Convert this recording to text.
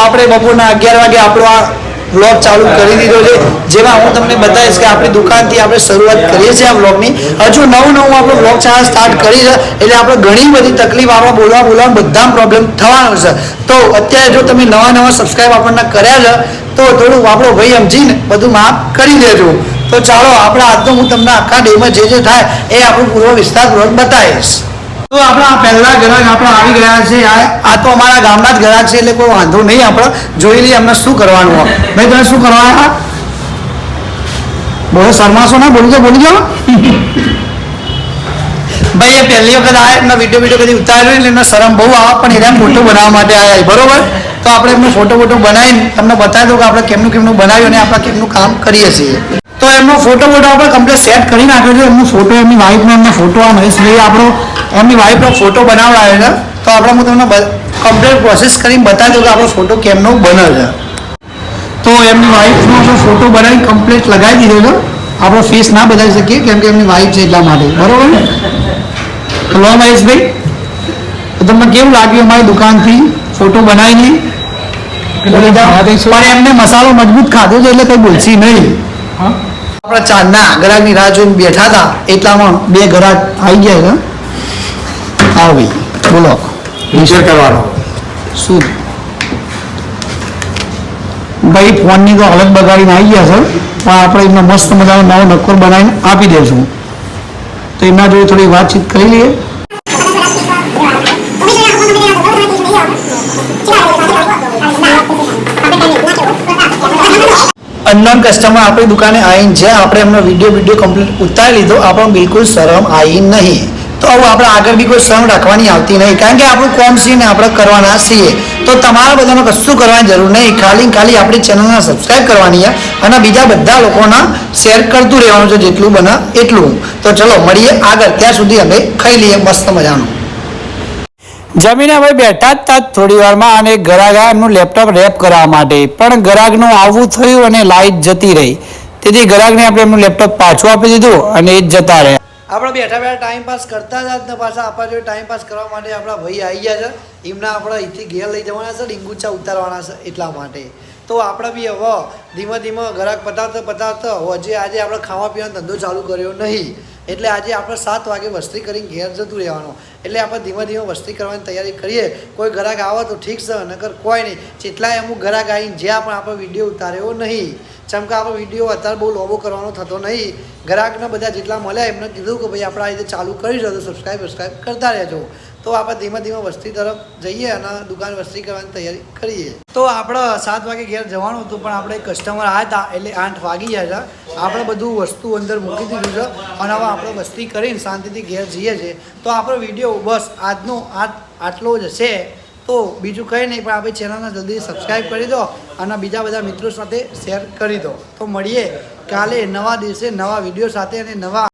આપણે બપોરના 11 વાગે આપણો આ વ્લોગ ચાલુ કરી દીધો છે, જેમાં હું તમને બતાવીશ કે આપણી દુકાનથી આપણે શરૂઆત કરીએ છીએ આ વ્લોગની. હજુ નવું આપણો વ્લોગ ચેનલ સ્ટાર્ટ કરી છે, એટલે આપણે ઘણી બધી તકલીફ આપણે બોલવા બધા પ્રોબ્લેમ થવાનો છે. તો અત્યારે જો તમે નવા સબસ્ક્રાઈબ આપણને કર્યા છે તો થોડું આપણો ભાઈ સમજીને બધું માફ કરી દેજો. તો ચાલો આપણે આજનો હું તમને આખા ડેમાં જે થાય એ આપણું પૂર્વ વિસ્તારપૂર્વક બતાવીશ. તો આપણા પહેલા ગ્રાહક આપણે આવી ગયા છે. આ તો અમારા ગામના જ ગ્રાહક છે, એટલે કોઈ વાંધો નહીં. આપણે જોઈ લઈએ અમને શું કરવાનું હોય. ભાઈ તમે શું કરવાના? બોલો, શરમાશો ના, બોલી જાઓ. ભાઈ એ પહેલી વખત આ એમના વિડીયો કદી ઉતાર્યો એટલે એમને શરમ બહુ આવે, પણ એને ફોટો બનાવવા માટે આવ્યા, બરોબર? તો આપણે એમનો ફોટો બનાવીને તમને બતાવી દઉં કે આપણે કેમનું બનાવ્યું અને આપણે કેમનું કામ કરીએ છીએ. તો એમનો ફોટો આપણે કમ્પ્લીટ સેટ કરી નાખ્યો છે. એમનો ફોટો, એમની વાઈફનો એમનો ફોટો આ મહેશભાઈ આપણો એમની વાઈફનો ફોટો બનાવડાવે છે. તો આપણે હું તમને કમ્પ્લીટ પ્રોસેસ કરીને બતાવી દઉં કે આપણો ફોટો કેમનો બને છે. તો એમની વાઈફનો આપણે ફોટો બનાવી કમ્પ્લીટ લગાવી દીધો છે. આપણો ફેસ ના બતાવી શકીએ કેમ કે એમની વાઈફ છે એટલા માટે, બરોબર ને? હલો મહેશભાઈ, તો તમને કેવું લાગ્યું અમારી દુકાનથી ફોટો બનાવીને? પણ એમને મસાલો મજબૂત ખાધો છે એટલે કંઈ બોલશી નહીં. આપણા ચારના ગ્રાહકની રાહ જોઈને બેઠા હતા, એટલામાં 2 ગ્રાહક આવી ગયા છે. હા ભાઈ બોલો, વિચાર કરવાનો શું? ભાઈ ફોનની તો હાલત બગાડીને આવી ગયા છે, પણ આપણે એમનો મસ્ત મજાનો નવો નક્કોર બનાવીને આપી દઈશું. તો એમના જોડે થોડી વાતચીત કરી લઈએ. અનનોન કસ્ટમર આપણી દુકાને આવીને છે, આપણે એમનો વિડીયો કમ્પ્લીટ ઉતારી લીધો. આપણને બિલકુલ શરમ આવી નહીં. તો હવે આપણે આગળ બી કોઈ શરમ રાખવાની આવતી નહીં, કારણ કે આપણું કોમ છે ને આપણે કરવાના છીએ. તો તમારા બધાને કશું કરવાની જરૂર નહીં, ખાલી આપણી ચેનલને સબસ્ક્રાઈબ કરવાની છે અને બીજા બધા લોકોના શેર કરતું રહેવાનું છે, જેટલું બને એટલું. તો ચલો મળીએ આગળ, ત્યાં સુધી અમે ખાઈ લઈએ મસ્ત મજાનું. જમીને હવે બેઠા જ હતા થોડી વારમાં, અને ગ્રાહક એમનું લેપટોપ રેપ કરવા માટે, પણ ગ્રાહકનું આવવું થયું અને લાઇટ જતી રહી. તેથી ગ્રાહકને આપણે એમનું લેપટોપ પાછું આપી દીધું અને એ જ જતા રહ્યા. આપણે બેઠા ટાઈમ પાસ કરતા જ ને પાછા આપણા જોડે ટાઈમ પાસ કરવા માટે આપણા ભાઈ આવી ગયા છે. એમના આપણે અહીંથી ઘેર લઈ જવાના છે, ડીંગુચા ઉતારવાના છે એટલા માટે. તો આપણે બી હવે ધીમે ગ્રાહક પતાવતા હજી આજે આપણે ખાવા પીવાનો ધંધો ચાલુ કર્યો નહીં, એટલે આજે આપણે 7 વાગે વસ્તી કરીને ઘેર જતું રહેવાનું. એટલે આપણે ધીમે વસ્તી કરવાની તૈયારી કરીએ. કોઈ ગ્રાહક આવે તો ઠીક છે, નકર કોઈ નહીં. જેટલાય અમુક ગ્રાહક આવીને જ્યાં પણ આપણે વિડીયો ઉતાર્યો નહીં, ચમકે આપણે વિડીયો અત્યારે બહુ લોબો કરવાનો થતો નહીં. ગ્રાહકને બધા જેટલા મળ્યા એમને કીધું કે ભાઈ આપણે આ રીતે ચાલુ કરી દો, તો સબસ્ક્રાઈબ કરતા રહેજો. તો આપણે ધીમે વસ્તી તરફ જઈએ અને દુકાન વસ્તી કરવાની તૈયારી કરીએ. તો આપણે 7 વાગે ઘેર જવાનું હતું, પણ આપણે કસ્ટમર આવ્યા હતા એટલે 8 વાગી ગયા હતા. આપણે બધું વસ્તુ અંદર મૂકી દીધું છે અને હવે આપણે વસ્તી કરીને શાંતિથી ઘેર જઈએ છીએ. તો આપણો વિડીયો બસ આજનો આટલો જ હશે. તો બીજું કંઈ નહીં, પણ આપણી ચેનલને જલ્દી સબસ્ક્રાઈબ કરી દો અને બીજા બધા મિત્રો સાથે શેર કરી દો. તો મળીએ કાલે નવા દિવસે નવા વિડીયો સાથે અને નવા